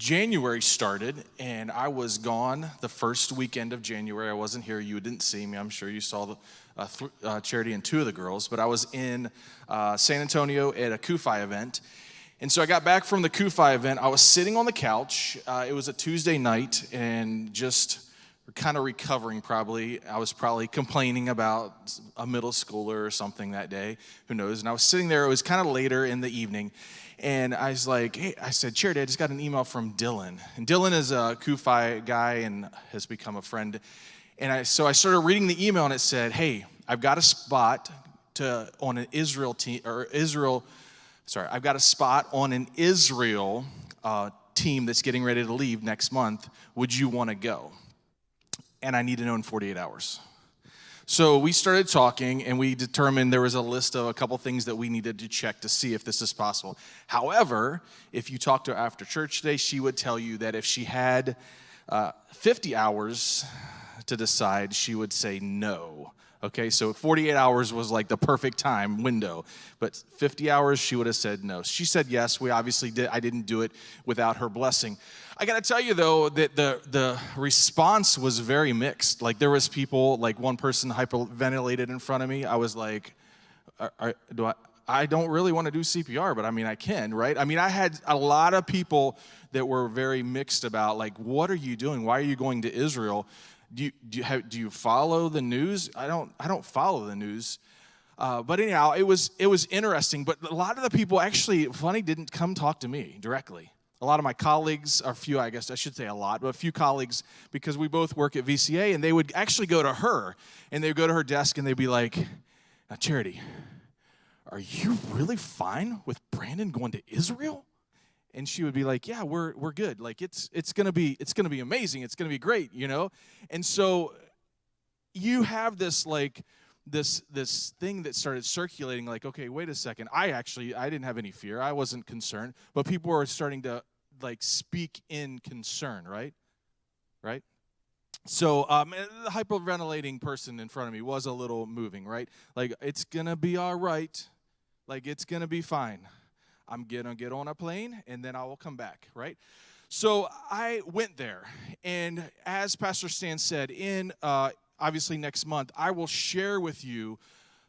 January started, and I was gone the first weekend of January. I wasn't here. You didn't see me. I'm sure you saw the Charity and two of the girls, but I was in San Antonio at a Kufi event. And so I got back from the Kufi event. I was sitting on the couch. It was a Tuesday night, and just kind of recovering probably. I was probably complaining about a middle schooler or something that day. Who knows? And I was sitting there. It was kind of later in the evening. And I was like, hey, I said, Charity, I just got an email from Dylan. And Dylan is a Kufi guy and has become a friend. And so I started reading the email, and it said, hey, I've got a spot on an Israel team, I've got a spot on an Israel team that's getting ready to leave next month. Would you want to go? And I need to know in 48 hours. So we started talking, and we determined there was a list of a couple things that we needed to check to see if this is possible. However, if you talk to her after church today, she would tell you that if she had 50 hours to decide, she would say no. Okay, so 48 hours was like the perfect time window, but 50 hours, she would have said no. She said yes. We obviously did. I didn't do it without her blessing. I got to tell you, though, that the response was very mixed. Like, there was people, like one person hyperventilated in front of me. I was like, I don't really want to do CPR, but I mean, I can, right? I mean, I had a lot of people that were very mixed about, like, what are you doing? Why are you going to Israel? Do you follow the news? I don't follow the news. But anyhow, it was interesting. But a lot of the people actually, funny, didn't come talk to me directly. A lot of my colleagues, or a few, I guess I should say a lot, but a few colleagues, because we both work at VCA, and they would actually go to her, and they would go to her desk, and they'd be like, now, Charity, are you really fine with Brandon going to Israel? And she would be like, yeah, we're good. Like, it's gonna be amazing. It's gonna be great, you know? And so you have this like this thing that started circulating, like, okay, wait a second. I didn't have any fear. I wasn't concerned, but people were starting to like speak in concern, right? Right? So the hyperventilating person in front of me was a little moving, right? Like, it's gonna be all right. Like, it's gonna be fine. I'm going to get on a plane, and then I will come back, right? So I went there, and as Pastor Stan said, obviously next month, I will share with you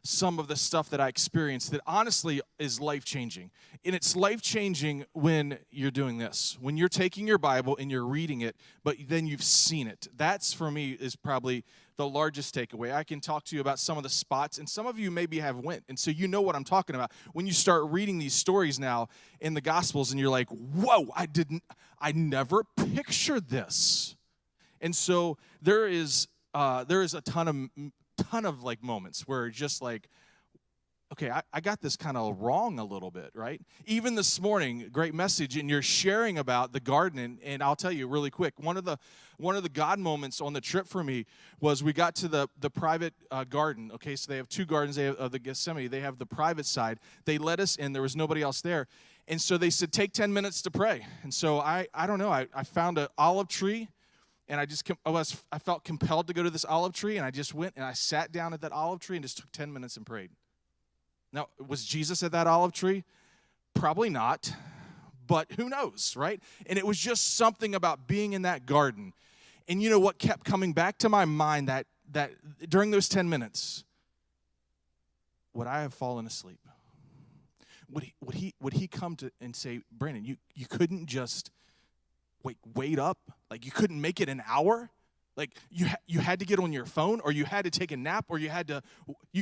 some of the stuff that I experienced that honestly is life-changing. And it's life-changing when you're doing this, when you're taking your Bible and you're reading it, but then you've seen it. That's, for me, is probably the largest takeaway. I can talk to you about some of the spots, and some of you maybe have went, and so you know what I'm talking about. When you start reading these stories now in the Gospels, and you're like, whoa, I never pictured this. And so there is a ton of like moments where just like, okay, I got this kind of wrong a little bit, right? Even this morning, great message, and you're sharing about the garden, and I'll tell you really quick, one of the God moments on the trip for me was we got to the private garden. Okay, so they have two gardens. They have of the Gethsemane. They have the private side. They let us in. There was nobody else there, and so they said, take 10 minutes to pray. And so I don't know. I found an olive tree. And I felt compelled to go to this olive tree, and I just went and I sat down at that olive tree and just took 10 minutes and prayed. Now, was Jesus at that olive tree? Probably not, but who knows, right? And it was just something about being in that garden. And you know what kept coming back to my mind that during those 10 minutes, would I have fallen asleep? Would he come to and say, Brandon, you couldn't just wait up? Like, you couldn't make it an hour? Like, you had to get on your phone, or you had to take a nap, or you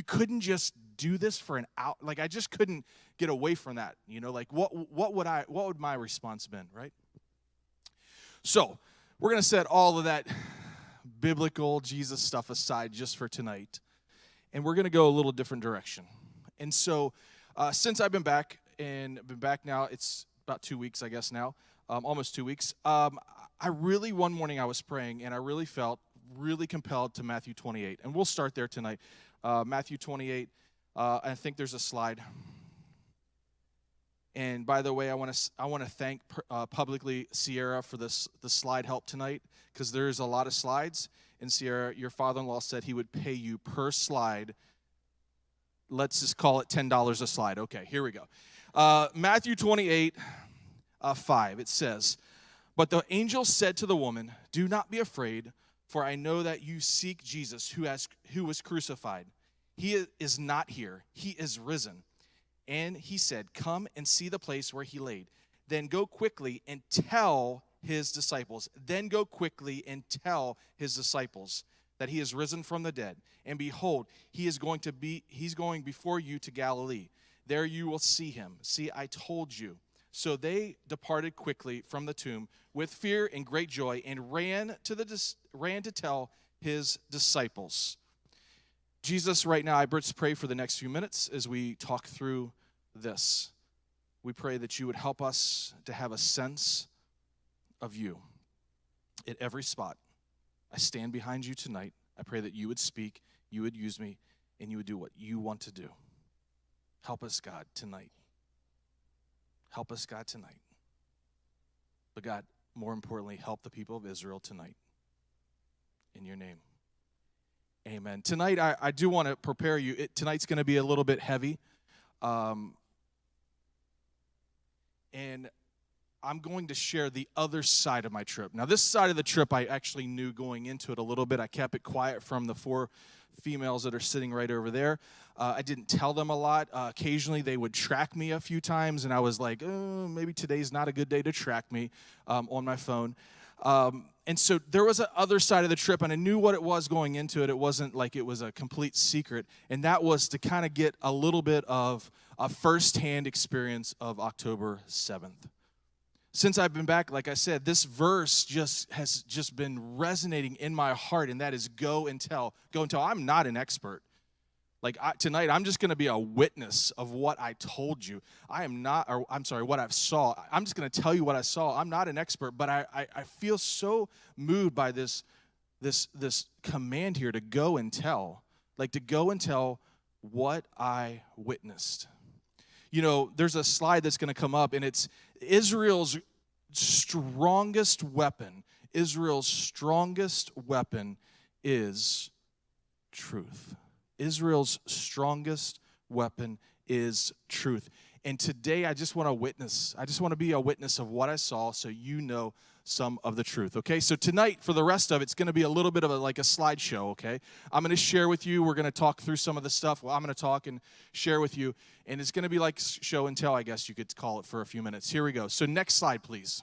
couldn't just do this for an hour? Like, I just couldn't get away from that, you know? Like, what would my response been, right? So we're going to set all of that biblical Jesus stuff aside just for tonight, and we're going to go a little different direction. And so since I've been back now, it's about 2 weeks, I guess now, almost 2 weeks. One morning I was praying, and I really felt really compelled to Matthew 28. And we'll start there tonight. Matthew 28, I think there's a slide. And by the way, I want to thank publicly Sierra for the slide help tonight, because there's a lot of slides. And Sierra, your father-in-law said he would pay you per slide. Let's just call it $10 a slide. Okay, here we go. Matthew 28, 5, it says, But the angel said to the woman, "Do not be afraid, for I know that you seek Jesus who was crucified. He is not here. He is risen." And he said, "Come and see the place where he laid. Then go quickly and tell his disciples. That he is risen from the dead. And behold, he's going before you to Galilee. There you will see him. See, I told you." So they departed quickly from the tomb with fear and great joy and ran to tell his disciples. Jesus, right now, I just pray for the next few minutes as we talk through this. We pray that you would help us to have a sense of you at every spot. I stand behind you tonight. I pray that you would speak, you would use me, and you would do what you want to do. Help us, God, tonight. Help us, God, tonight. But God, more importantly, help the people of Israel tonight. In your name. Amen. Tonight, I do want to prepare you. Tonight's going to be a little bit heavy. And I'm going to share the other side of my trip. Now, this side of the trip, I actually knew going into it a little bit. I kept it quiet from the 4 females that are sitting right over there. I didn't tell them a lot. Occasionally, they would track me a few times, and I was like, oh, maybe today's not a good day to track me on my phone. And so there was an other side of the trip, and I knew what it was going into it. It wasn't like it was a complete secret, and that was to kind of get a little bit of a firsthand experience of October 7th. Since I've been back, like I said, this verse has been resonating in my heart, and that is go and tell. Go and tell. I'm not an expert. Tonight, I'm just going to be a witness of what I told you. What I saw. I'm just going to tell you what I saw. I'm not an expert, but I feel so moved by this command here to go and tell. To go and tell what I witnessed. You know, there's a slide that's going to come up, and it's Israel's strongest weapon. Israel's strongest weapon is truth. Israel's strongest weapon is truth. And today I just want to witness. I just want to be a witness of what I saw so you know some of the truth, okay? So tonight, for the rest of it, it's going to be a little bit of a slideshow, okay? I'm going to share with you. We're going to talk through some of the stuff. Well, I'm going to talk and share with you. And it's going to be like show and tell, I guess you could call it, for a few minutes. Here we go. So next slide, please.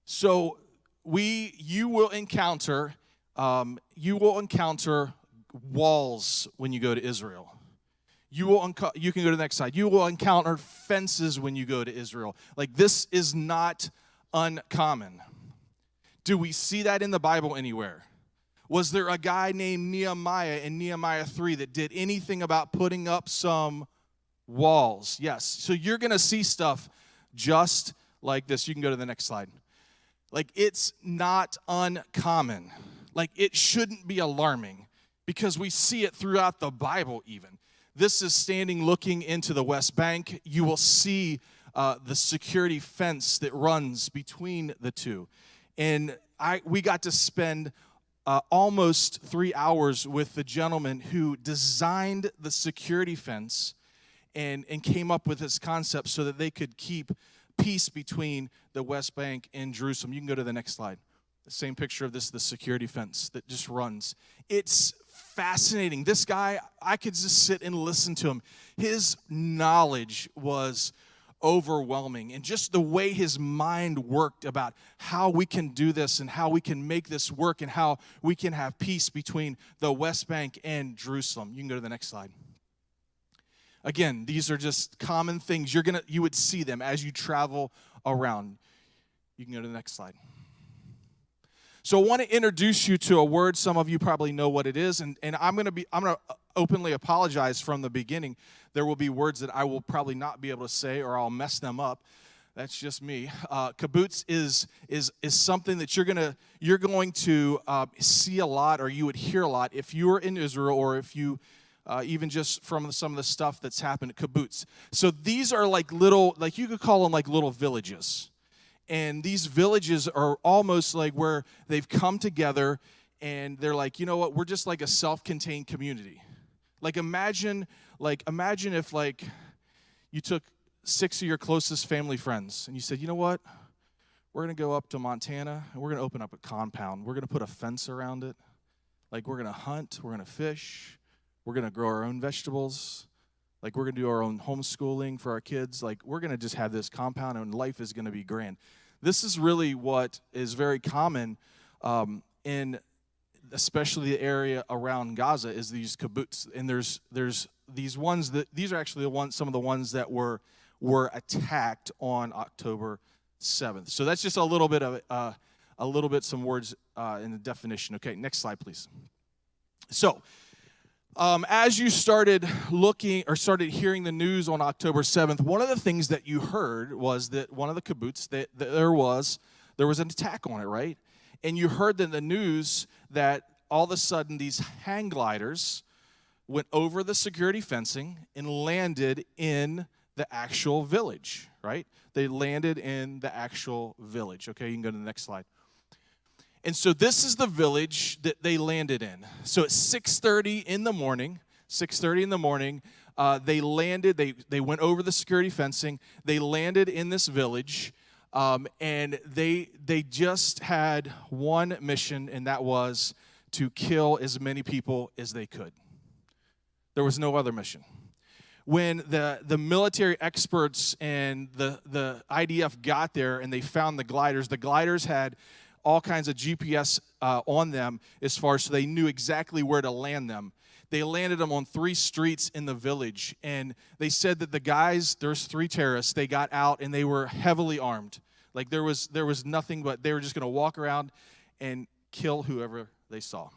So you will encounter walls when you go to Israel. You can go to the next slide. You will encounter fences when you go to Israel. This is not uncommon. Do we see that in the Bible anywhere? Was there a guy named Nehemiah in Nehemiah 3 that did anything about putting up some walls? Yes. So you're going to see stuff just like this. You can go to the next slide. It's not uncommon. It shouldn't be alarming because we see it throughout the Bible even. This is standing looking into the West Bank. You will see the security fence that runs between the two. And we got to spend almost 3 hours with the gentleman who designed the security fence and came up with this concept so that they could keep peace between the West Bank and Jerusalem. You can go to the next slide. The same picture of the security fence that just runs. It's fascinating. This guy, I could just sit and listen to him. His knowledge was overwhelming. And just the way his mind worked about how we can do this and how we can make this work and how we can have peace between the West Bank and Jerusalem. You can go to the next slide. Again, these are just common things. You would see them as you travel around. You can go to the next slide. So I want to introduce you to a word. Some of you probably know what it is, and I'm going to openly apologize from the beginning. There will be words that I will probably not be able to say, or I'll mess them up. That's just me. Kibbutz is something that you're going to see a lot, or you would hear a lot if you were in Israel, or if you even just from some of the stuff that's happened at kibbutz. So these are little, you could call them little villages. And these villages are almost where they've come together and they're you know what, we're just a self-contained community. Imagine if you took 6 of your closest family friends, and you said, you know what? We're going to go up to Montana, and we're going to open up a compound. We're going to put a fence around it. Like, we're going to hunt. We're going to fish. We're going to grow our own vegetables. Like, we're going to do our own homeschooling for our kids. Like, we're going to just have this compound, and life is going to be grand. This is really what is very common in especially the area around Gaza is these kibbutz. And there's these ones these are actually some of the ones that were attacked on October 7th. So that's just a little bit some words in the definition. Okay, next slide, please. So as you started looking or started hearing the news on October 7th, one of the things that you heard was that one of the kibbutz, that there was an attack on it, right? And you heard in the news that all of a sudden these hang gliders went over the security fencing and landed in the actual village, right? They landed in the actual village. Okay, you can go to the next slide. And so this is the village that they landed in. So at 6:30 in the morning, they landed, they went over the security fencing, they landed in this village, and they just had one mission, and that was to kill as many people as they could. There was no other mission. When the military experts and the IDF got there and they found the gliders had all kinds of GPS on them as far as so they knew exactly where to land them. They landed them on 3 streets in the village, and they said that the guys, there's 3 terrorists, they got out and they were heavily armed. Like there was nothing but they were just going to walk around and kill whoever they saw.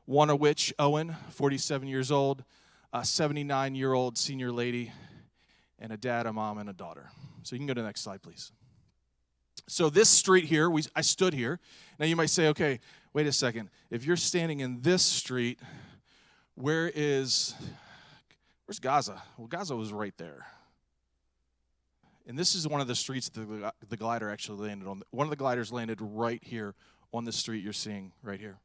One of which, Owen, 47 years old, a 79-year-old senior lady, and a dad, a mom, and a daughter. So you can go to the next slide, please. So this street here, I stood here. Now you might say, okay, wait a second. If you're standing in this street, where's Gaza? Well, Gaza was right there. And this is one of the streets that the glider actually landed on. One of the gliders landed right here on the street you're seeing right here.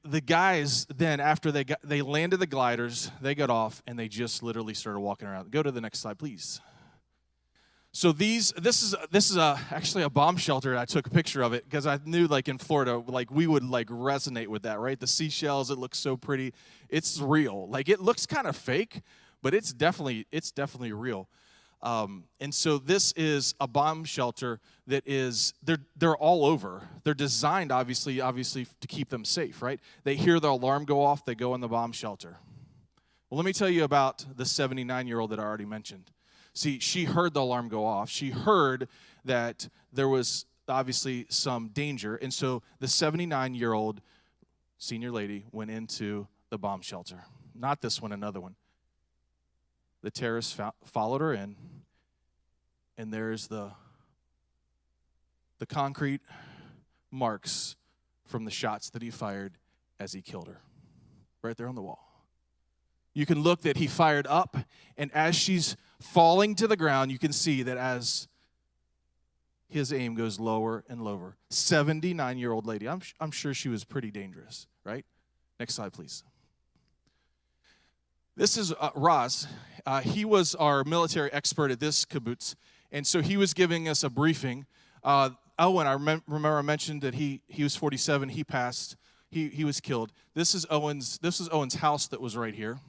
The guys then, after they landed the gliders, they got off and they just literally started walking around. Go to the next slide, please. So this is actually a bomb shelter. I took a picture of it because I knew, like, in Florida, like, we would, like, resonate with that, right? The seashells, it looks so pretty. It's real. Like, it looks kind of fake, but it's definitely real. And so this is a bomb shelter that is, they're all over. They're designed, obviously, to keep them safe, right? They hear the alarm go off, they go in the bomb shelter. Well, let me tell you about the 79-year-old that I already mentioned. See, she heard the alarm go off. She heard that there was obviously some danger, and so the 79-year-old senior lady went into the bomb shelter. Not this one, another one. The terrorists followed her in, and there's the concrete marks from the shots that he fired as he killed her, right there on the wall. You can look that he fired up, and as she's falling to the ground, you can see that as his aim goes lower and lower. 79-year-old lady. I'm sure she was pretty dangerous, right? Next slide, please. This is Raz. He was our military expert at this kibbutz, and so he was giving us a briefing. Owen, I remember I mentioned that he was 47. He passed. He was killed. This is Owen's house that was right here.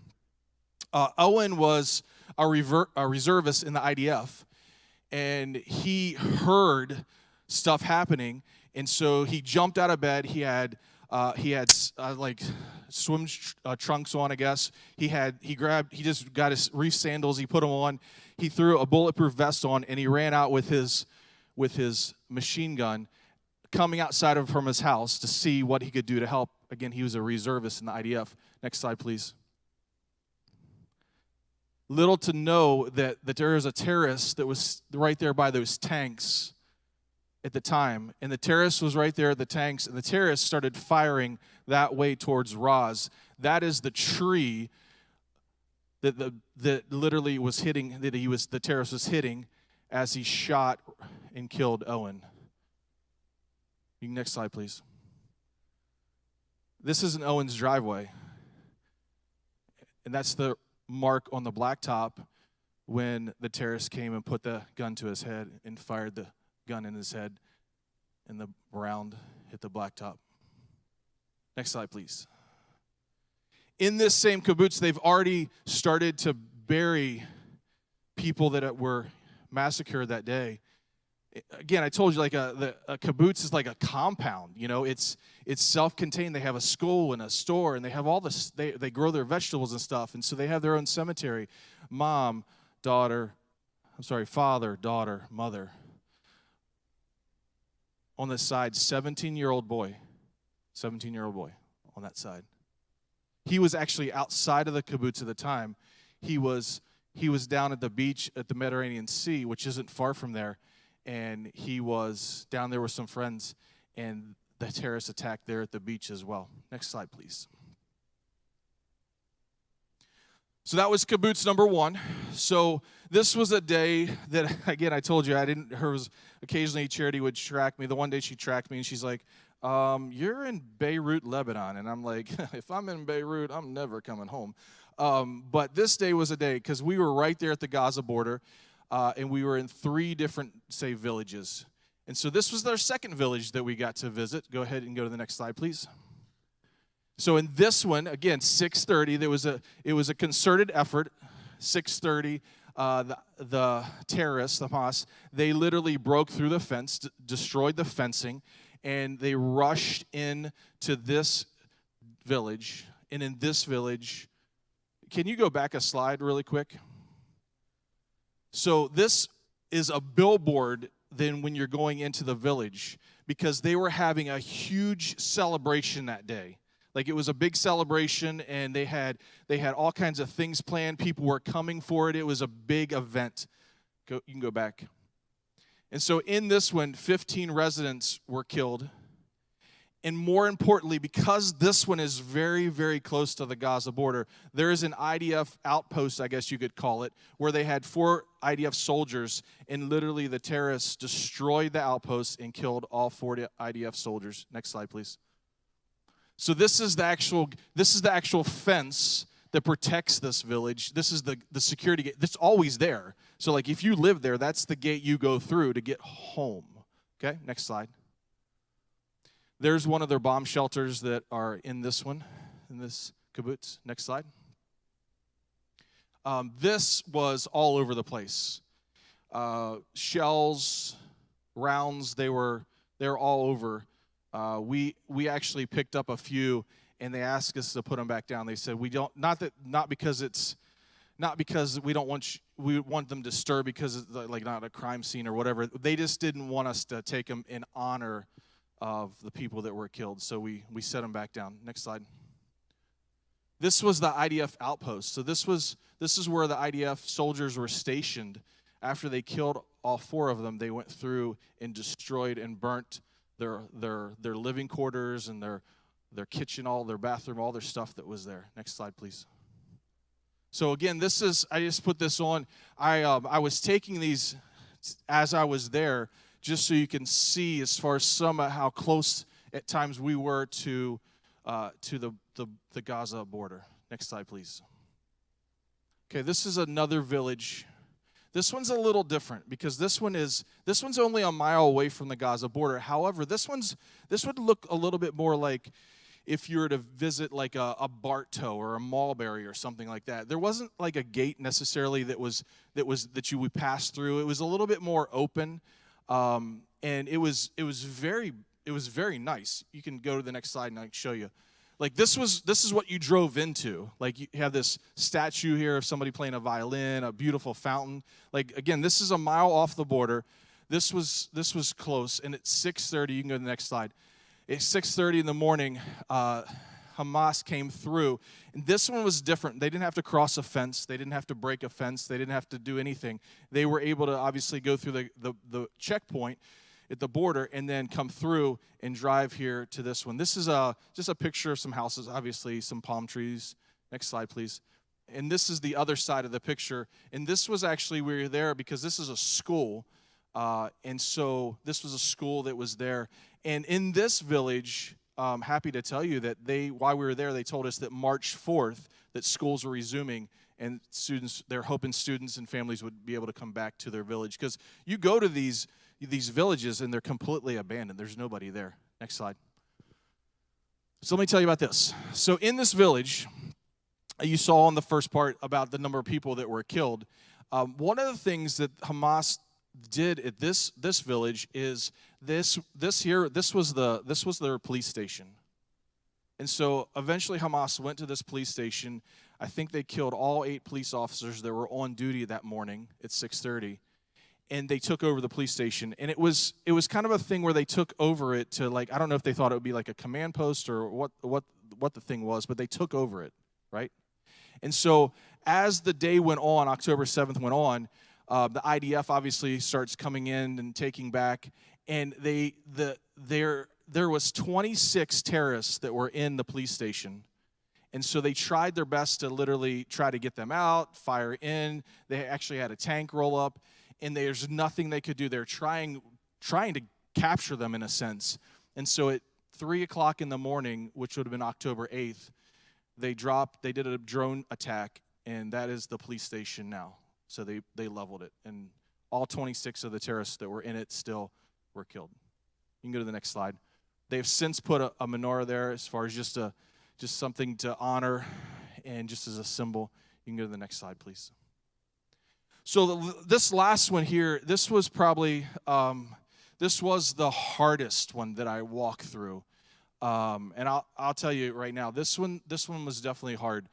Owen was a reservist in the IDF, and he heard stuff happening, and so he jumped out of bed. He had like swim trunks on, I guess. He just got his reef sandals. He put them on. He threw a bulletproof vest on, and he ran out with his machine gun, coming outside from his house to see what he could do to help. Again, he was a reservist in the IDF. Next slide, please. Little to know that there was a terrorist that was right there by those tanks at the time, and the terrorist was right there at the tanks, and the terrorist started firing that way towards Raz. That is the tree that literally was hitting, the terrorist was hitting as he shot and killed Owen. Next slide, please. This is Owen's driveway. And that's the mark on the blacktop when the terrorist came and put the gun to his head and fired the gun in his head, and the round hit the blacktop. Next slide, please. In this same kibbutz, they've already started to bury people that were massacred that day. Again, I told you, like a kibbutz is like a compound. You know, it's self-contained. They have a school and a store, and they have all this. They grow their vegetables and stuff, and so they have their own cemetery. Father, daughter, mother. On this side, 17-year-old boy on that side. He was actually outside of the kibbutz at the time. He was down at the beach at the Mediterranean Sea, which isn't far from there. And he was down there with some friends, and the terrorists attacked there at the beach as well. Next slide, please. So that was kibbutz number 1. So this was a day that, again, I told you, occasionally Charity would track me. The one day she tracked me, and she's like, you're in Beirut, Lebanon. And I'm like, if I'm in Beirut, I'm never coming home. But this day was a day, because we were right there at the Gaza border. And we were in 3 different, villages. And so this was our second village that we got to visit. Go ahead and go to the next slide, please. So in this one, again, 6:30, it was a concerted effort. 6:30, the terrorists, the Hamas, they literally broke through the fence, destroyed the fencing, and they rushed into this village. And in this village, can you go back a slide really quick? So this is a billboard then when you're going into the village, because they were having a huge celebration that day. Like, it was a big celebration, and they had all kinds of things planned. People were coming for it. It was a big event. You can go back. And so in this one, 15 residents were killed. And more importantly, because this one is very, very close to the Gaza border, there is an IDF outpost, I guess you could call it, where they had 4 IDF soldiers, and literally the terrorists destroyed the outpost and killed all 40 IDF soldiers. Next slide, please. So this is the actual fence that protects this village. This is the security gate. That's always there. So, like, if you live there, that's the gate you go through to get home. Okay, next slide. There's one of their bomb shelters that are in this kibbutz. Next slide. This was all over the place. Shells, rounds, they were all over. We actually picked up a few, and they asked us to put them back down. They said we don't, not because we don't we want them disturbed because it's like not a crime scene or whatever. They just didn't want us to take them in honor of the people that were killed, so we set them back down. Next slide. This was the IDF outpost. So this is where the IDF soldiers were stationed. After they killed all 4 of them, they went through and destroyed and burnt their living quarters and their kitchen, all their bathroom, all their stuff that was there. Next slide, please. So again, I just put this on. I was taking these as I was there, just so you can see as far as how close at times we were to the Gaza border. Next slide, please. Okay, this is another village. This one's a little different because this one's only a mile away from the Gaza border. However, this would look a little bit more like if you were to visit like a Bartow or a Mulberry or something like that. There wasn't like a gate necessarily that you would pass through. It was a little bit more open. And it was very nice. You can go to the next slide and I can show you. Like, this is what you drove into. Like, you have this statue here of somebody playing a violin, a beautiful fountain. Like, again, this is a mile off the border. This was close, and at 6:30, you can go to the next slide. At 6:30 in the morning, Hamas came through, and this one was different. They didn't have to cross a fence. They didn't have to break a fence. They didn't have to do anything. They were able to obviously go through the checkpoint at the border and then come through and drive here to this one. This is just a picture of some houses, obviously some palm trees. Next slide, please. And this is the other side of the picture. And this was actually, we were there because this is a school. And so this was a school that was there. And in this village, happy to tell you that while we were there, they told us that March 4th, that schools were resuming, and they're hoping students and families would be able to come back to their village. Because you go to these villages, and they're completely abandoned. There's nobody there. Next slide. So let me tell you about this. So in this village, you saw in the first part about the number of people that were killed. One of the things that Hamas did at this village is this was their police station. And so eventually Hamas went to this police station. I think they killed all 8 police officers that were on duty that morning at 6:30. And they took over the police station. And it was kind of a thing where they took over it to, like, I don't know if they thought it would be like a command post or what the thing was, but they took over it, right? And so as the day went on, October 7th went on, the IDF obviously starts coming in and taking back, and there was 26 terrorists that were in the police station. And so they tried their best to literally try to get them out, fire in. They actually had a tank roll up, and there's nothing they could do. They're trying to capture them in a sense. And so at 3 o'clock in the morning, which would have been October 8th, they did a drone attack, and that is the police station now. So they leveled it, and all 26 of the terrorists that were in it still were killed. You can go to the next slide. They've since put a menorah there as far as just something to honor and just as a symbol. You can go to the next slide, please. So this last one here, this was probably, this was the hardest one that I walked through. And I'll tell you right now, this one was definitely hard.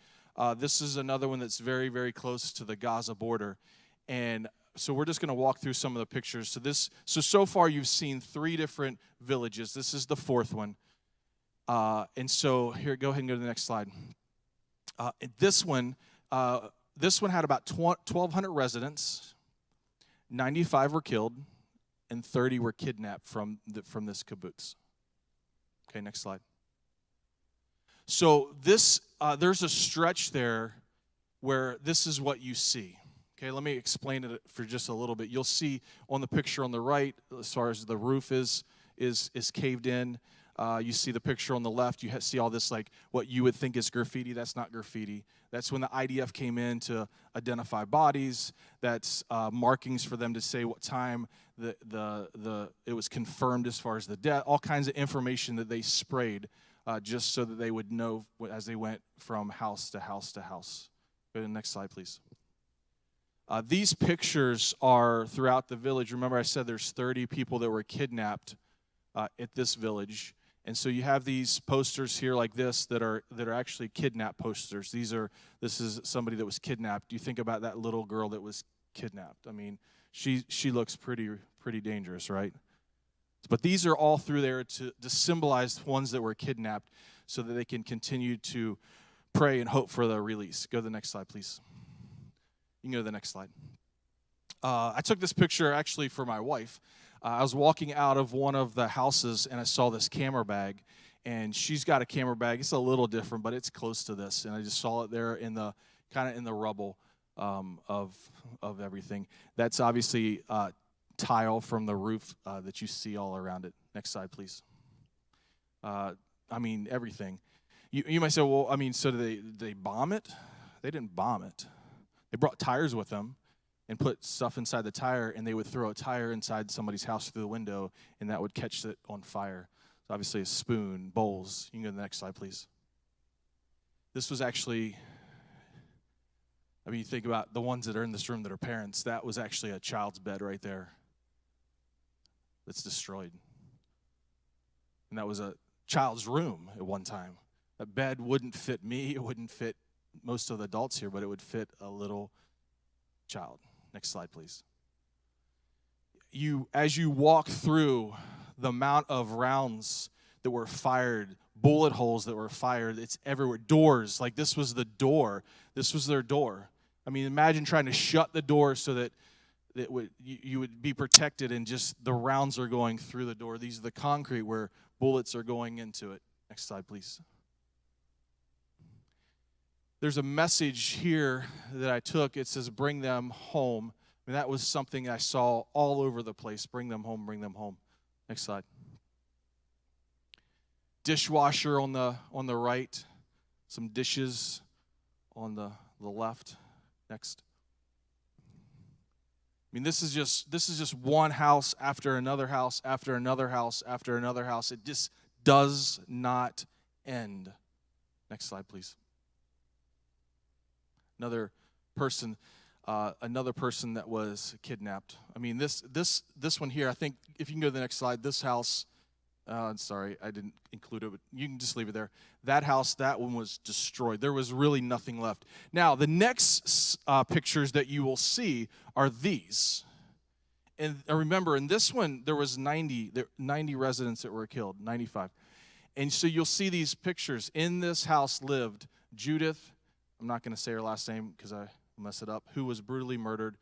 This is another one that's very, very close to the Gaza border. And so we're just going to walk through some of the pictures. So far you've seen 3 different villages. This is the 4th one. And so here, go ahead and go to the next slide. This one had about 1,200 residents. 95 were killed, and 30 were kidnapped from this kibbutz. Okay, next slide. So there's a stretch there where this is what you see. Okay, let me explain it for just a little bit. You'll see on the picture on the right, as far as the roof is caved in. You see the picture on the left. You see all this, like, what you would think is graffiti. That's not graffiti. That's when the IDF came in to identify bodies. That's markings for them to say what time it was confirmed as far as the death. All kinds of information that they sprayed just so that they would know as they went from house to house to house. Go to the next slide, please. These pictures are throughout the village. Remember, I said there's 30 people that were kidnapped at this village. And so you have these posters here like this that are actually kidnap posters. This is somebody that was kidnapped. You think about that little girl that was kidnapped. I mean, she looks pretty dangerous, right? But these are all through there to symbolize ones that were kidnapped so that they can continue to pray and hope for their release. Go to the next slide, please. You can go to the next slide. I took this picture actually for my wife. I was walking out of one of the houses, and I saw this camera bag, and she's got a camera bag. It's a little different, but it's close to this, and I just saw it there in the rubble of everything. That's obviously tile from the roof that you see all around it. Next slide, please. I mean, everything. You might say, well, I mean, so did they bomb it? They didn't bomb it. They brought tires with them and put stuff inside the tire, and they would throw a tire inside somebody's house through the window, and that would catch it on fire. So obviously a spoon, bowls. You can go to the next slide, please. This was actually, I mean, you think about the ones that are in this room that are parents. That was actually a child's bed right there that's destroyed. And that was a child's room at one time. That bed wouldn't fit me. It wouldn't fit most of the adults here, but it would fit a little child. Next slide, please. As you walk through the amount of rounds that were fired, bullet holes that were fired, it's everywhere. Doors, like this was the door. This was their door. I mean, imagine trying to shut the door so that you would be protected, and just the rounds are going through the door. These are the concrete where bullets are going into it. Next slide, please. There's a message here that I took. It says, bring them home. And that was something I saw all over the place. Bring them home, bring them home. Next slide. dishwasher on the right, some dishes on the left. Next. I mean, this is just one house after another house after another house after another house. It just does not end. Next slide, please. Another person that was kidnapped. I mean, this one here, I think, if you can go to the next slide, this house, sorry, I didn't include it, but you can just leave it there. That house, that one was destroyed. There was really nothing left. Now, the next pictures that you will see are these. And remember, in this one, there was 90 residents that were killed, 95. And so you'll see these pictures. In this house lived Judith, I'm not going to say her last name because I mess it up, who was brutally murdered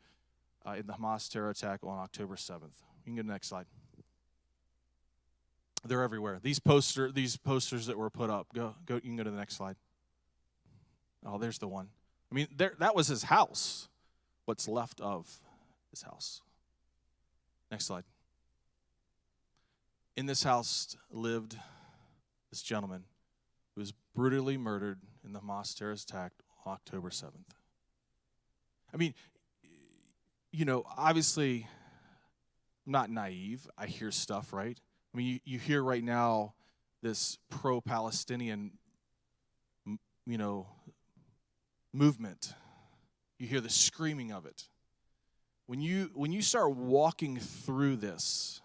in the Hamas terror attack on October 7th. You can go to the next slide. They're everywhere. These posters that were put up. Go. You can go to the next slide. Oh, there's the one. I mean, that was his house. What's left of his house. Next slide. In this house lived this gentleman who was brutally murdered in the Hamas terrorist attack on October 7th. I mean, obviously, I'm not naive. I hear stuff, right? I mean, you hear right now this pro-Palestinian, movement. You hear the screaming of it. When you start walking through this,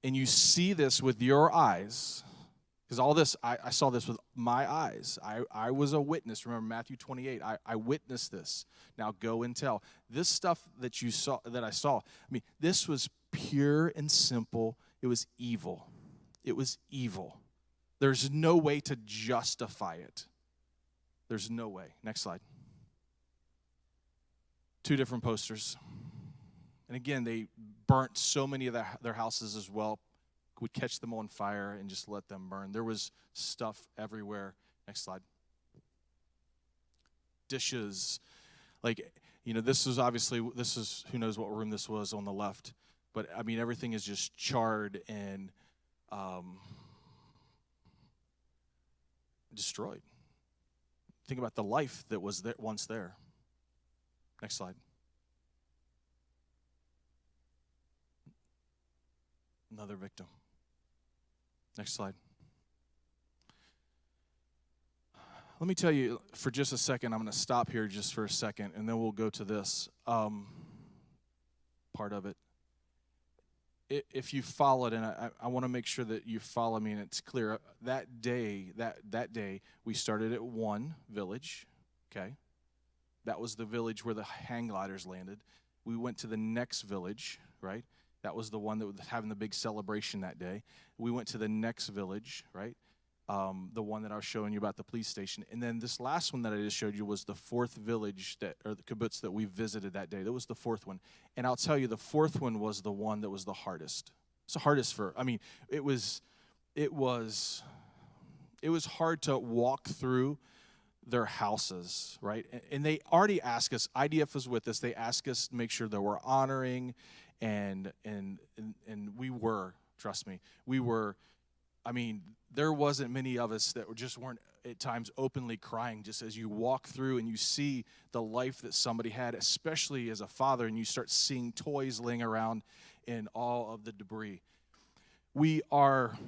and you see this with your eyes, because all this, I saw this with my eyes. I was a witness. Remember Matthew 28. I witnessed this. Now go and tell. This stuff that I saw, I mean, this was pure and simple. It was evil. It was evil. There's no way to justify it. There's no way. Next slide. 2 different posters. And again, they burnt so many of their houses as well. Would catch them on fire and just let them burn. There was stuff everywhere. Next slide. Dishes. This is who knows what room this was on the left. But, I mean, everything is just charred and destroyed. Think about the life that was there once there. Next slide. Another victim. Next slide. Let me tell you for just a second, I'm going to stop here just for a second, and then we'll go to this part of it. If you followed, and I want to make sure that you follow me and it's clear, that day, we started at one village, okay? That was the village where the hang gliders landed. We went to the next village, right? That was the one that was having the big celebration that day. We went to the next village, right? The one that I was showing you about the police station. And then this last one that I just showed you was the 4th village, or the kibbutz that we visited that day. That was the 4th one. And I'll tell you, the 4th one was the one that was the hardest. It's the hardest it was hard to walk through their houses, right? And they already asked us, IDF was with us, they asked us to make sure that we're honoring, and we were, trust me, we were. I mean, there wasn't many of us that weren't at times openly crying just as you walk through and you see the life that somebody had, especially as a father, and you start seeing toys laying around and all of the debris. We are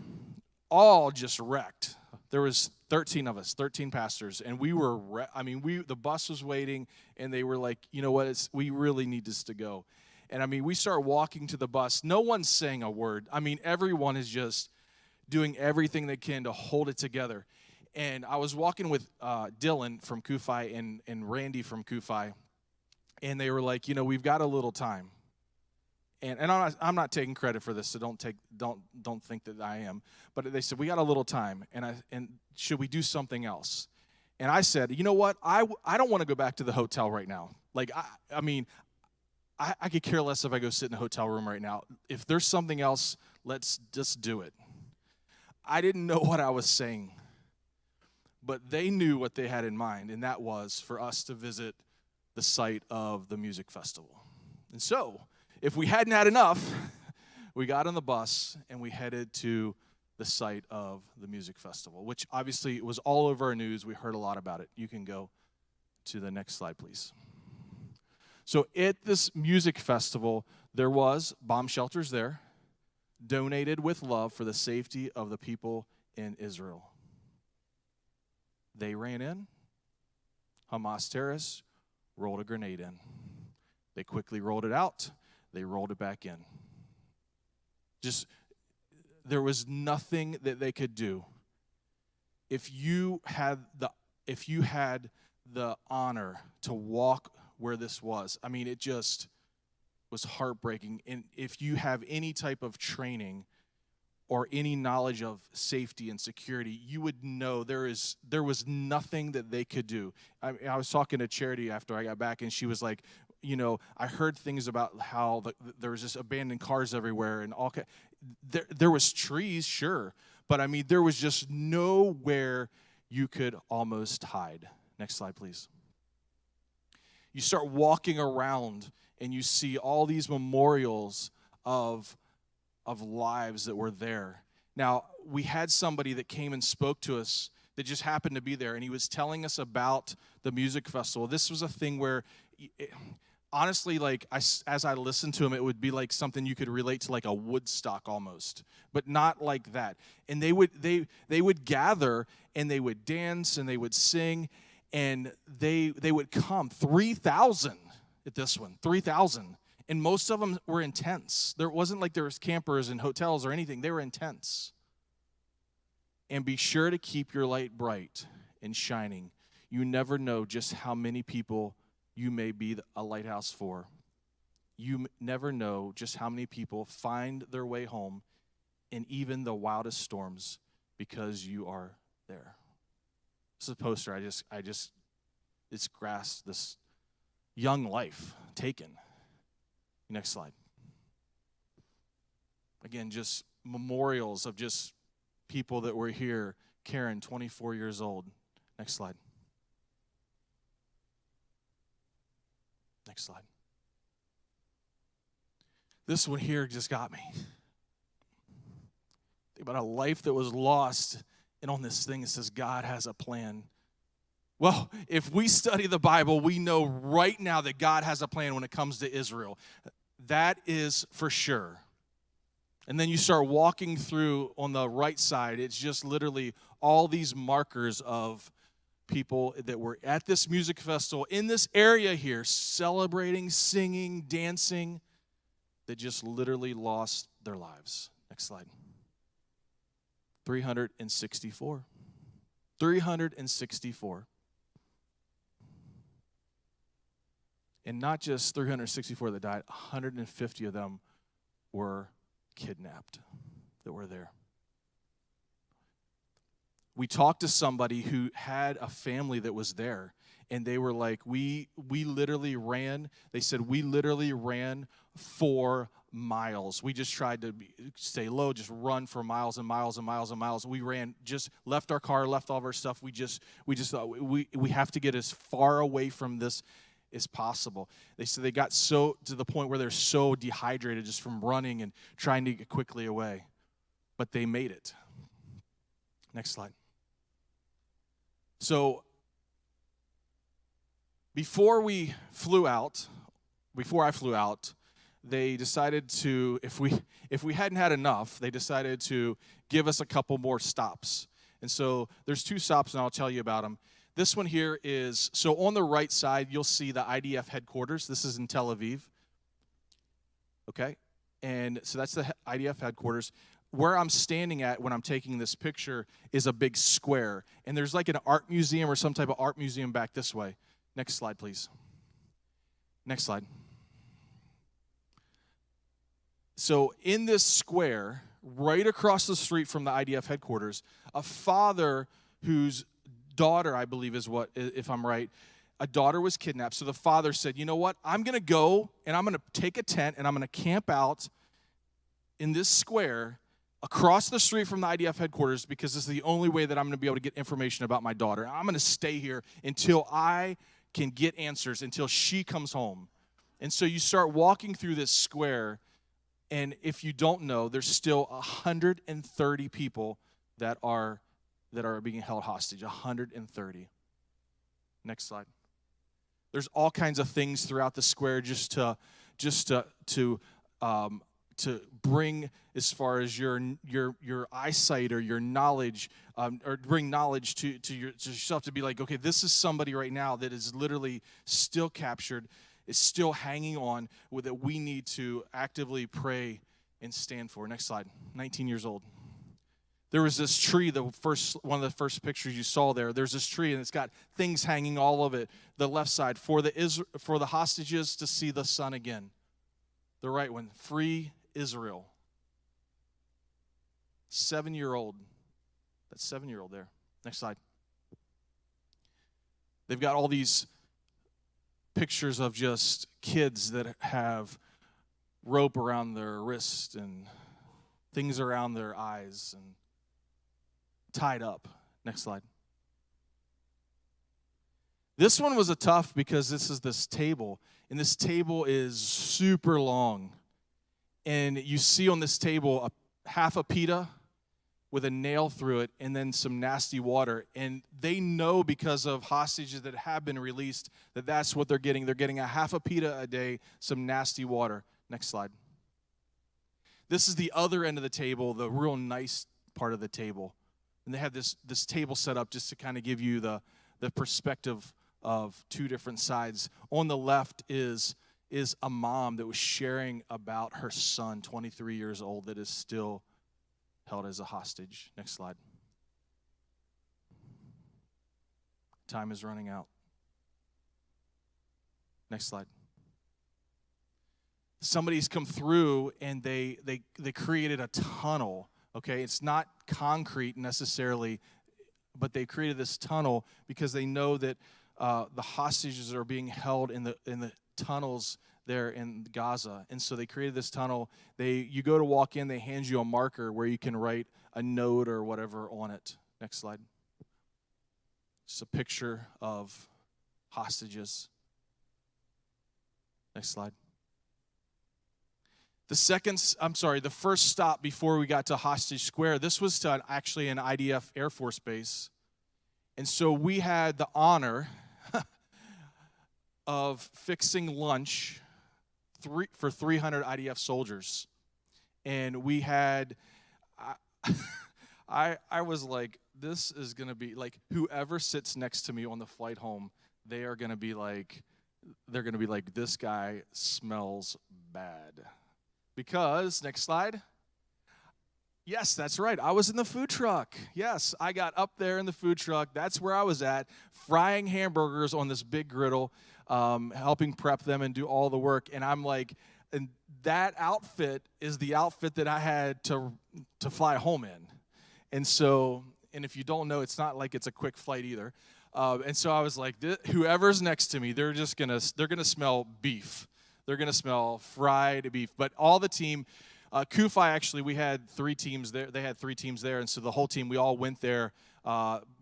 all just wrecked. There was 13 of us, 13 pastors, and we were, the bus was waiting, and they were like, you know what, we really need this to go. And we start walking to the bus. No one's saying a word. Everyone is just doing everything they can to hold it together. And I was walking with Dylan from Kufi and Randy from Kufi, and they were like, we've got a little time. And I'm not taking credit for this, so don't think that I am. But they said, we got a little time, and should we do something else? And I said, you know what? I don't want to go back to the hotel right now. I could care less if I go sit in a hotel room right now. If there's something else, let's just do it. I didn't know what I was saying, but they knew what they had in mind, and that was for us to visit the site of the music festival. And so, if we hadn't had enough, we got on the bus and we headed to the site of the music festival, which obviously was all over our news. We heard a lot about it. You can go to the next slide, please. So at this music festival, there was bomb shelters there, donated with love for the safety of the people in Israel. They ran in. Hamas terrorists rolled a grenade in. They quickly rolled it out. They rolled it back in. There was nothing that they could do. If you had the honor to walk where this was, I mean, it just was heartbreaking. And if you have any type of training or any knowledge of safety and security, you would know there was nothing that they could do. I was talking to Charity after I got back, and she was like, I heard things about how there was just abandoned cars everywhere and all. There was trees, sure, but I mean, there was just nowhere you could almost hide. Next slide, please. You start walking around, and you see all these memorials of lives that were there. Now, we had somebody that came and spoke to us that just happened to be there, and he was telling us about the music festival. This was a thing where, honestly, like as I listened to him, it would be like something you could relate to, like a Woodstock almost, but not like that. And they would gather, and they would dance, and they would sing, and they would come 3,000 at this one, 3,000. And most of them were in tents. There wasn't like there was campers and hotels or anything. They were in tents. And be sure to keep your light bright and shining. You never know just how many people you may be a lighthouse for. You never know just how many people find their way home in even the wildest storms because you are there. This is a poster. It's grasped this young life taken. Next slide. Again, just memorials of just people that were here. Karen, 24 years old. Next slide. Next slide. This one here just got me. Think about a life that was lost, and on this thing it says God has a plan. Well, if we study the Bible, we know right now that God has a plan when it comes to Israel. That is for sure. And then you start walking through on the right side, it's just literally all these markers of people that were at this music festival in this area here, celebrating, singing, dancing, that just literally lost their lives. Next slide. 364. 364. And not just 364 that died, 150 of them were kidnapped that were there. We talked to somebody who had a family that was there, and they were like, we literally ran. They said, we literally ran 4 miles. We just tried to stay low, just run for miles and miles and miles and miles. We ran, just left our car, left all of our stuff. We just thought we have to get as far away from this as possible. They said they got so to the point where they're so dehydrated just from running and trying to get quickly away. But they made it. Next slide. So before I flew out, they decided to, if we hadn't had enough, they decided to give us a couple more stops. And so there's 2 stops, and I'll tell you about them. This one here is, so on the right side, you'll see the IDF headquarters. This is in Tel Aviv. Okay? And so that's the IDF headquarters. Where I'm standing at when I'm taking this picture is a big square. And there's like an art museum or some type of art museum back this way. Next slide, please. Next slide. So in this square, right across the street from the IDF headquarters, a father whose daughter, I believe is what, if I'm right, a daughter was kidnapped. So the father said, you know what, I'm going to go and I'm going to take a tent and I'm going to camp out in this square across the street from the IDF headquarters because this is the only way that I'm going to be able to get information about my daughter. I'm going to stay here until I can get answers, until she comes home. And so you start walking through this square, And if you don't know, there's still 130 people that are being held hostage. 130. Next slide. There's all kinds of things throughout the square just to bring as far as your eyesight or your knowledge, or bring knowledge to yourself, to be like, okay, this is somebody right now that is literally still captured, is still hanging on, that we need to actively pray and stand for. Next slide. 19 years old. There was this tree, one of the first pictures you saw there. There's this tree, and it's got things hanging all of it. The left side, for the hostages to see the sun again. The right one, free Israel. 7-year-old. That 7-year-old there. Next slide. They've got all these pictures of just kids that have rope around their wrist and things around their eyes and tied up. Next slide. This one was a tough, because this is this table, and this table is super long. And you see on this table half a pita with a nail through it, and then some nasty water. And they know, because of hostages that have been released, that that's what they're getting. They're getting a half a pita a day, some nasty water. Next slide. This is the other end of the table, the real nice part of the table. And they have this table set up just to kind of give you the perspective of two different sides. On the left is a mom that was sharing about her son, 23 years old, that is still held as a hostage. Next slide. Time is running out. Next slide. Somebody's come through, and they created a tunnel. Okay, it's not concrete necessarily, but they created this tunnel because they know that the hostages are being held in the tunnels there in Gaza. And so they created this tunnel. You go to walk in, they hand you a marker where you can write a note or whatever on it. Next slide. Just a picture of hostages. Next slide. The first stop before we got to Hostage Square, this was to actually an IDF Air Force base. And so we had the honor of fixing lunch for 300 IDF soldiers. And we had, I was like, this is going to be, like, whoever sits next to me on the flight home, they're going to be like, this guy smells bad. Because, next slide. Yes, that's right. I was in the food truck. Yes, I got up there in the food truck. That's where I was at, frying hamburgers on this big griddle, helping prep them and do all the work. And I'm like, and that outfit is the outfit that I had to fly home in. And so, and if you don't know, it's not like it's a quick flight either. And so I was like, whoever's next to me, they're gonna smell beef. They're going to smell fried beef. But all the team, Kufi, actually, we had 3 teams there. They had 3 teams there. And so the whole team, we all went there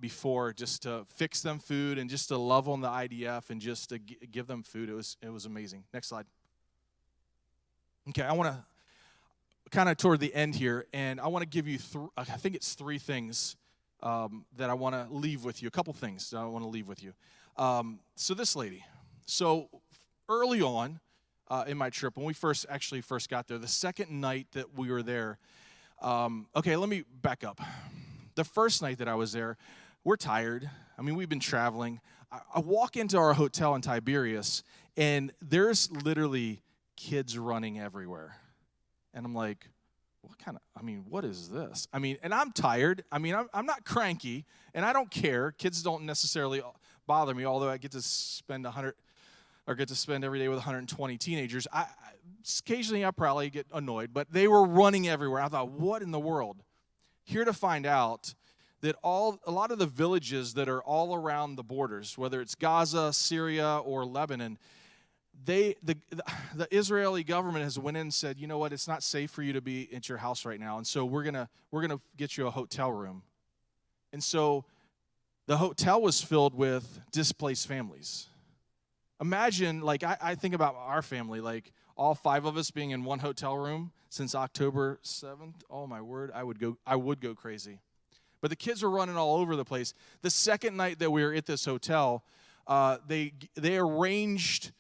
before just to fix them food and just to love on the IDF and just to give them food. It was amazing. Next slide. Okay, I want to kind of toward the end here, and I want to give you, I think it's 3 things that I want to leave with you. A couple things that I want to leave with you. So this lady. So early on, in my trip, when we first got there, the second night that we were there, okay, let me back up. The first night that I was there, we're tired. I mean, we've been traveling. I walk into our hotel in Tiberias, and there's literally kids running everywhere. And I'm like, what is this? I mean, and I'm tired. I mean, I'm not cranky, and I don't care. Kids don't necessarily bother me, although I get to spend every day with 120 teenagers. Occasionally, I probably get annoyed, but they were running everywhere. I thought, what in the world? Here to find out that a lot of the villages that are all around the borders, whether it's Gaza, Syria, or Lebanon, the Israeli government has went in and said, you know what, it's not safe for you to be at your house right now, and so we're gonna get you a hotel room. And so the hotel was filled with displaced families. Imagine, like, I think about our family, like, all 5 of us being in one hotel room since October 7th. Oh my word, I would go crazy. But the kids were running all over the place. The second night that we were at this hotel, they arranged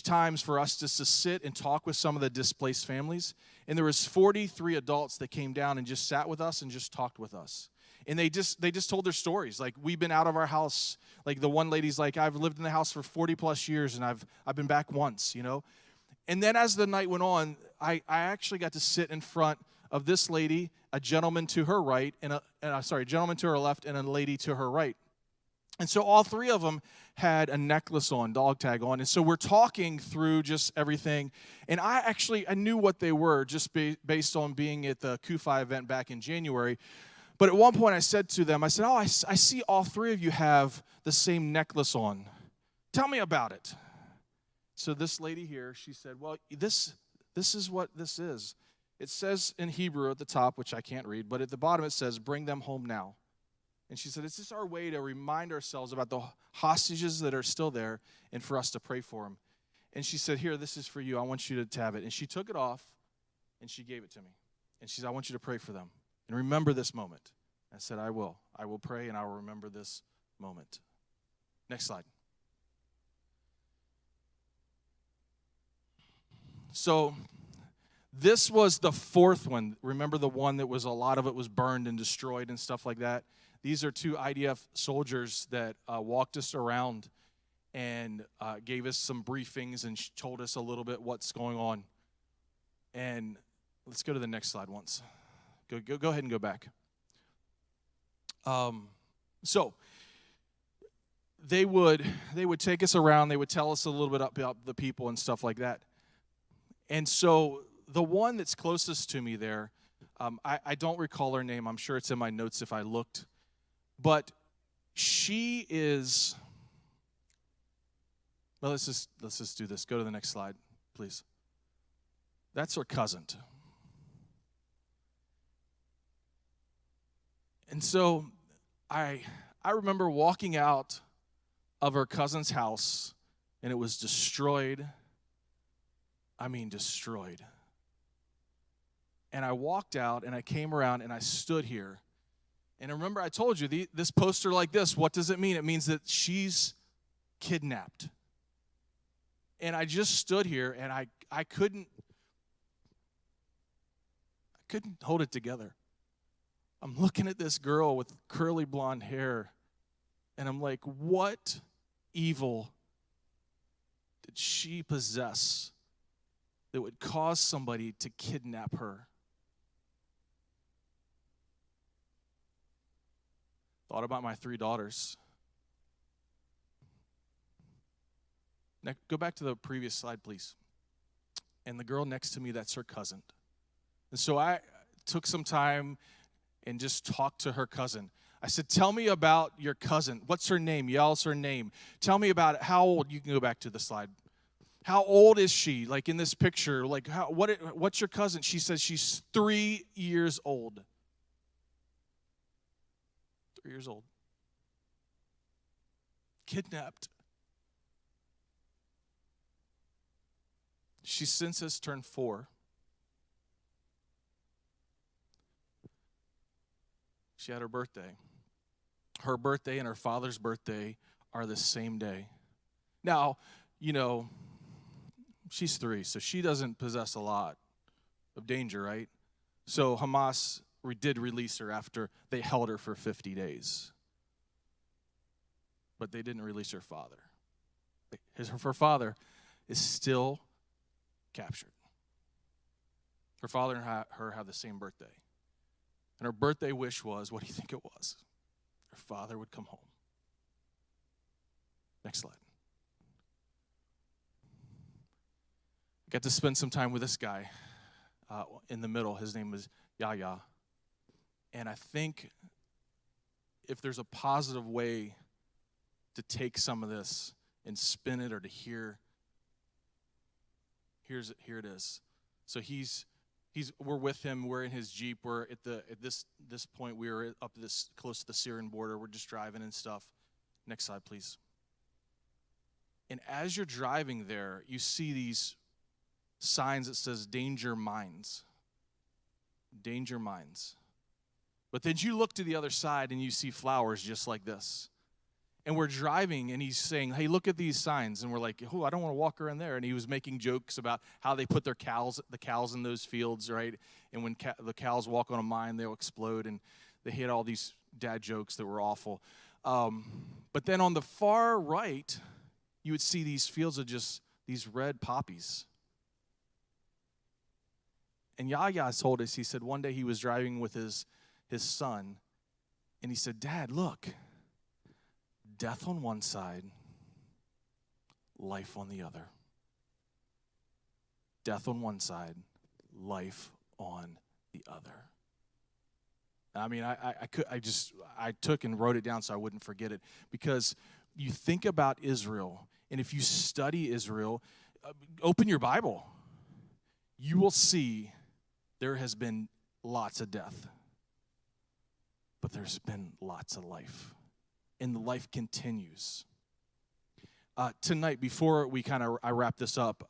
times for us just to sit and talk with some of the displaced families. And there was 43 adults that came down and just sat with us and just talked with us. And they just told their stories. Like, we've been out of our house. Like, the one lady's like, I've lived in the house for 40 plus years and I've been back once, you know. And then as the night went on, I actually got to sit in front of this lady, a gentleman to her right, a gentleman to her left, and a lady to her right. And so all 3 of them had a necklace on, dog tag on. And so we're talking through just everything. And I knew what they were just based on being at the Kufi event back in January. But at one point I said to them, I said, I see all 3 of you have the same necklace on. Tell me about it. So this lady here, she said, well, this is what this is. It says in Hebrew at the top, which I can't read, but at the bottom it says, bring them home now. And she said, it's just our way to remind ourselves about the hostages that are still there and for us to pray for them. And she said, here, this is for you. I want you to have it. And she took it off and she gave it to me. And she said, I want you to pray for them and remember this moment. I said, I will. I will pray and I will remember this moment. Next slide. So this was the 4th one. Remember the one that was a lot of it was burned and destroyed and stuff like that? These are 2 IDF soldiers that walked us around and gave us some briefings and told us a little bit what's going on. And let's go to the next slide once. Go ahead and go back. So they would take us around. They would tell us a little bit about the people and stuff like that. And so the one that's closest to me there, I don't recall her name. I'm sure it's in my notes if I looked. But she is, well, let's just do this. Go to the next slide, please. That's her cousin. And so I remember walking out of her cousin's house, and it was destroyed. I mean, destroyed. And I walked out, and I came around, and I stood here. And remember, I told you, this poster like this, what does it mean? It means that she's kidnapped. And I just stood here, and I couldn't hold it together. I'm looking at this girl with curly blonde hair, and I'm like, what evil did she possess that would cause somebody to kidnap her? Thought about my 3 daughters. Go back to the previous slide, please. And the girl next to me, that's her cousin. And so I took some time and just talked to her cousin. I said, tell me about your cousin. What's her name? Yell's her name. Tell me about it. How old? You can go back to the slide. How old is she? Like in this picture, like what's your cousin? She says she's 3 years old. 3 years old. Kidnapped. She since has turned 4. She had her birthday. Her birthday and her father's birthday are the same day. Now, you know, she's 3, so she doesn't possess a lot of danger, right? So Hamas did release her after they held her for 50 days. But they didn't release her father. Her father is still captured. Her father and her have the same birthday. And her birthday wish was, what do you think it was? Her father would come home. Next slide. I got to spend some time with this guy in the middle. His name was Yahya. And I think if there's a positive way to take some of this and spin it or to here it is. So we're with him. We're in his Jeep. We're at this point. We were up this close to the Syrian border. We're just driving and stuff. Next slide, please. And as you're driving there, you see these signs that says danger mines. Danger mines. But then you look to the other side and you see flowers just like this. And we're driving and he's saying, hey, look at these signs. And we're like, oh, I don't want to walk around there. And he was making jokes about how they put the cows in those fields, right? And when the cows walk on a mine, they'll explode. And they had all these dad jokes that were awful. But then on the far right, you would see these fields of just these red poppies. And Yahya told us, he said one day he was driving with his son, and he said, Dad, look, death on one side, life on the other. Death on one side, life on the other. I mean, I took and wrote it down so I wouldn't forget it, because you think about Israel, and if you study Israel, open your Bible, you will see there has been lots of death, but there's been lots of life, and the life continues. Tonight, before I wrap this up,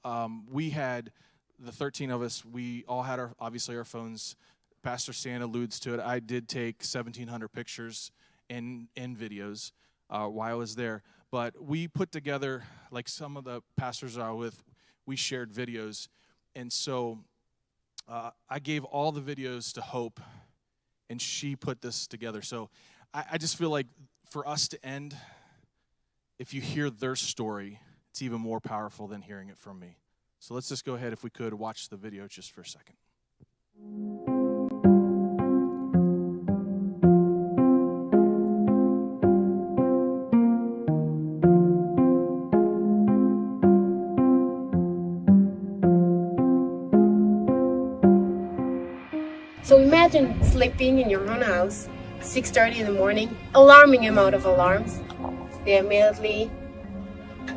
we had the 13 of us. We all had obviously our phones. Pastor Stan alludes to it. I did take 1,700 pictures and videos while I was there, but we put together, like some of the pastors I was with, we shared videos, and so I gave all the videos to Hope, and she put this together. So I just feel like for us to end, if you hear their story, it's even more powerful than hearing it from me. So let's just go ahead, if we could, watch the video just for a second. So imagine sleeping in your own house, 6:30 in the morning, alarming him out of alarms. They immediately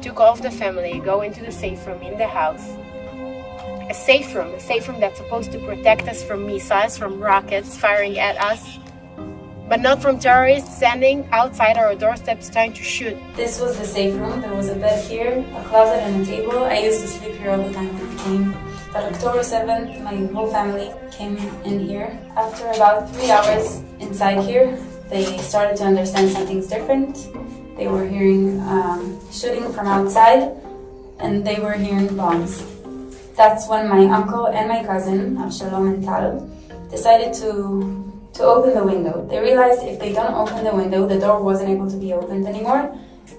took off the family, go into the safe room in the house. A safe room that's supposed to protect us from missiles, from rockets firing at us, but not from terrorists standing outside our doorsteps trying to shoot. This was the safe room. There was a bed here, a closet and a table. I used to sleep here all the time when I came. But October 7th, my whole family came in here. After about 3 hours inside here, they started to understand something's different. They were hearing shooting from outside, and they were hearing bombs. That's when my uncle and my cousin, Shalom and Tal, decided to open the window. They realized if they don't open the window, the door wasn't able to be opened anymore.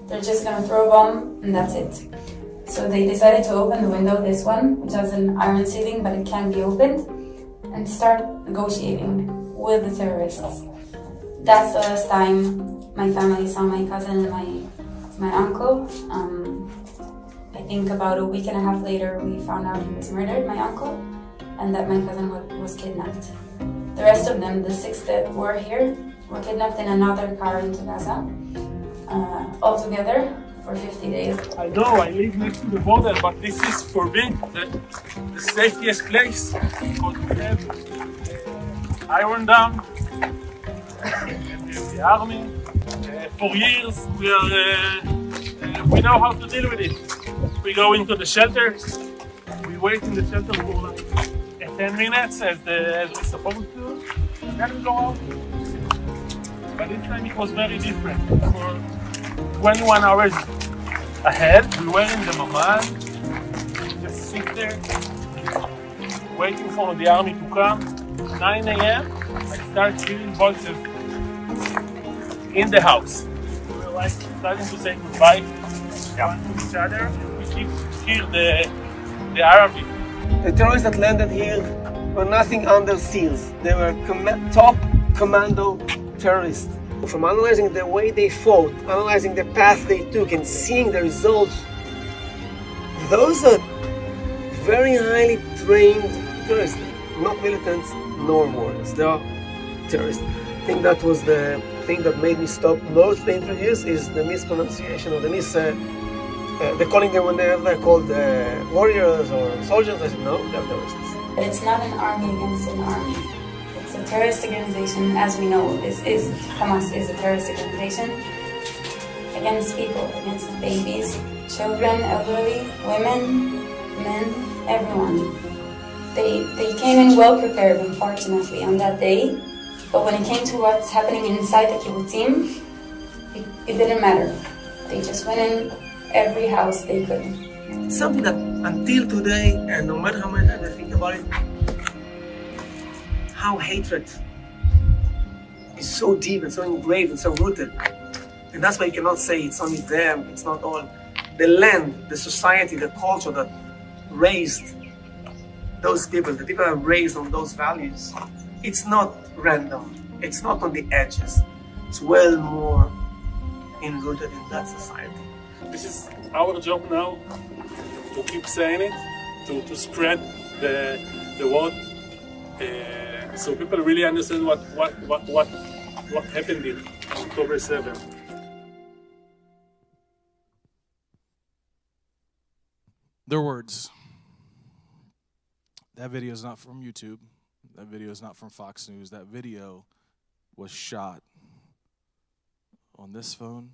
They're just gonna throw a bomb, and that's it. So they decided to open the window, this one, which has an iron ceiling, but it can be opened, and start negotiating with the terrorists. That's the last time my family saw my cousin and my uncle. I think about a week and a half later, we found out he was murdered, my uncle, and that my cousin was kidnapped. The rest of them, the 6 that were here, were kidnapped in another car into Gaza, all together for 50 days. I know I live next to the border, but this is for me the safest place, because we have Iron Dome and the army. For years we know how to deal with it. We go into the shelter, we wait in the shelter for like 10 minutes as we're supposed to, then we go out. But this time it was very different. For 21 hours ahead, we were in the mamad, just sit there, waiting for the army to come. 9 a.m., I start hearing voices in the house. We were like starting to say goodbye to each other. We keep hear the Arabic. The terrorists that landed here were nothing under SEALs. They were top commando terrorists. From analyzing the way they fought, analyzing the path they took, and seeing the results, those are very highly trained terrorists, not militants nor warriors. They are terrorists. I think that was the thing that made me stop most the interviews, is the mispronunciation or the they're calling them when they're called warriors or soldiers. I said, no, they're terrorists. But it's not an army against an army. It's a terrorist organization, as we know. Hamas is a terrorist organization against people, against babies, children, elderly, women, men. everyone. They came in well prepared, unfortunately, on that day. But when it came to what's happening inside the kibbutzim, it didn't matter. They just went in every house they could. It's something that until today, and no matter how many times I think about it, how hatred is so deep and so engraved and so rooted. And that's why you cannot say it's only them, it's not all. The land, the society, the culture that raised those people, the people that are raised on those values, it's not random. It's not on the edges. It's well more enrooted in that society. This is our job now, to keep saying it, to spread the word, so people really understand what happened in October 7th. Their words. That video is not from YouTube. That video is not from Fox News. That video was shot on this phone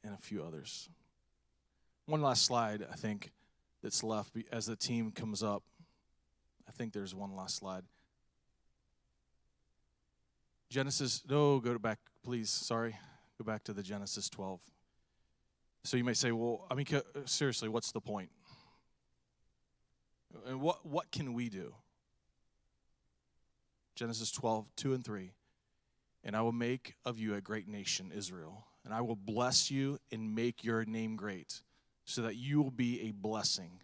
and a few others. One last slide, I think, that's left as the team comes up. I think there's one last slide. Genesis, no, go back, please, sorry. Go back to the Genesis 12. So you may say, well, I mean, seriously, what's the point? And what can we do? Genesis 12, 2 and 3. And I will make of you a great nation, Israel. And I will bless you and make your name great, so that you will be a blessing.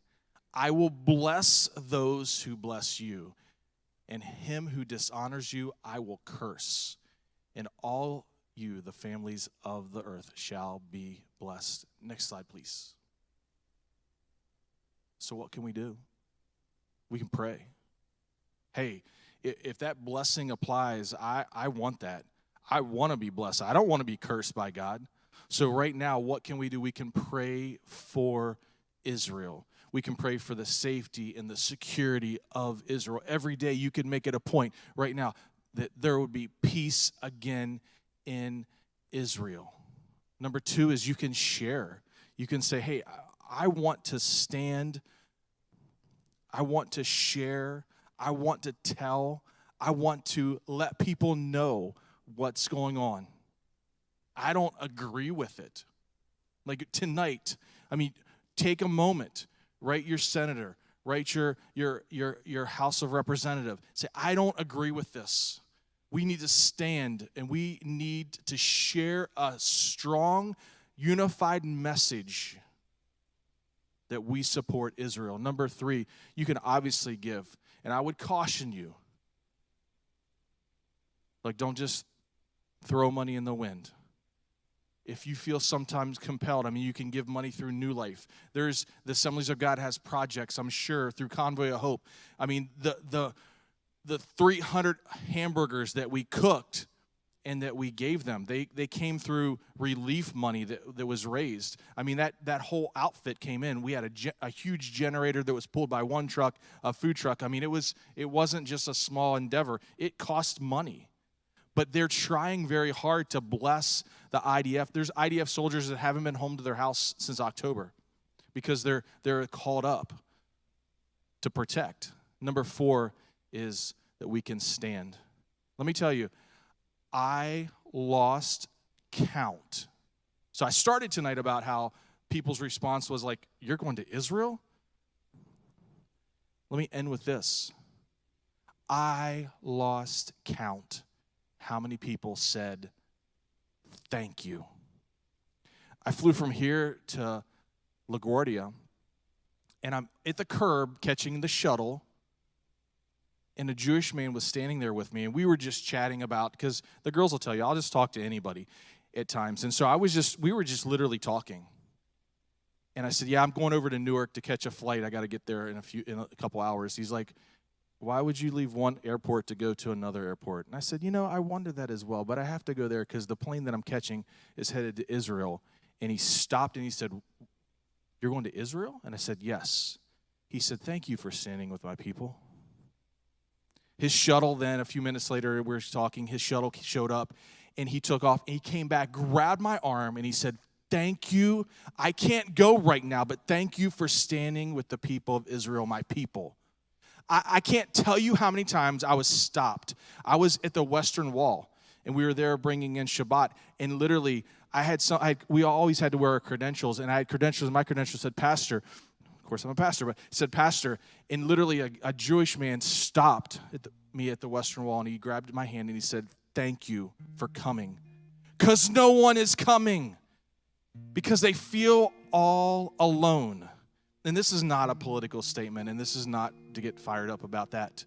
I will bless those who bless you, and him who dishonors you I will curse. And all you, the families of the earth, shall be blessed. Next slide, please. So what can we do? We can pray. Hey, if that blessing applies, I want that. I want to be blessed. I don't want to be cursed by God. So right now, what can we do? We can pray for Israel. We can pray for the safety and the security of Israel. Every day you can make it a point right now that there would be peace again in Israel. Number 2 is you can share. You can say, hey, I want to stand. I want to share. I want to tell. I want to let people know what's going on. I don't agree with it. Like tonight, I mean, take a moment, write your senator, write your House of Representative. Say, I don't agree with this. We need to stand and we need to share a strong, unified message that we support Israel. Number 3, you can obviously give. And I would caution you, like, don't just throw money in the wind. If you feel sometimes compelled, I mean, you can give money through New Life. There's the Assemblies of God has projects, I'm sure, through Convoy of Hope. I mean, the 300 hamburgers that we cooked and that we gave them, they came through relief money that was raised. I mean, that whole outfit came in. We had a huge generator that was pulled by one truck, a food truck. I mean, it wasn't just a small endeavor. It cost money. But they're trying very hard to bless the IDF. There's IDF soldiers that haven't been home to their house since October because they're called up to protect. Number 4 is that we can stand. Let me tell you, I lost count. So I started tonight about how people's response was like, you're going to Israel? Let me end with this. I lost count. How many people said, thank you? I flew from here to LaGuardia, and I'm at the curb catching the shuttle, and a Jewish man was standing there with me, and we were just chatting about, because the girls will tell you, I'll just talk to anybody at times. And so we were just literally talking. And I said, yeah, I'm going over to Newark to catch a flight. I got to get there in a couple hours. He's like, why would you leave one airport to go to another airport? And I said, I wonder that as well, but I have to go there because the plane that I'm catching is headed to Israel. And he stopped and he said, you're going to Israel? And I said, yes. He said, thank you for standing with my people. His shuttle then, a few minutes later, we were talking, his shuttle showed up, and he took off, and he came back, grabbed my arm, and he said, thank you. I can't go right now, but thank you for standing with the people of Israel, my people. I can't tell you how many times I was stopped. I was at the Western Wall, and we were there bringing in Shabbat, and literally, we always had to wear our credentials, and I had credentials, and my credentials said pastor. Of course, I'm a pastor, but it said pastor, and literally a Jewish man stopped me at the Western Wall, and he grabbed my hand, and he said, thank you for coming, because no one is coming, because they feel all alone. And this is not a political statement, and this is not to get fired up about that.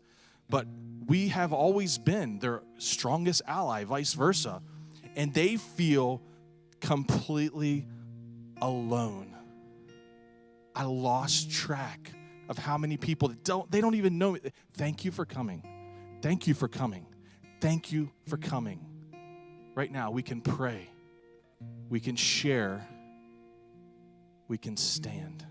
But we have always been their strongest ally, vice versa. And they feel completely alone. I lost track of how many people they don't even know. Thank you for coming. Thank you for coming. Thank you for coming. Right now, we can pray. We can share. We can stand.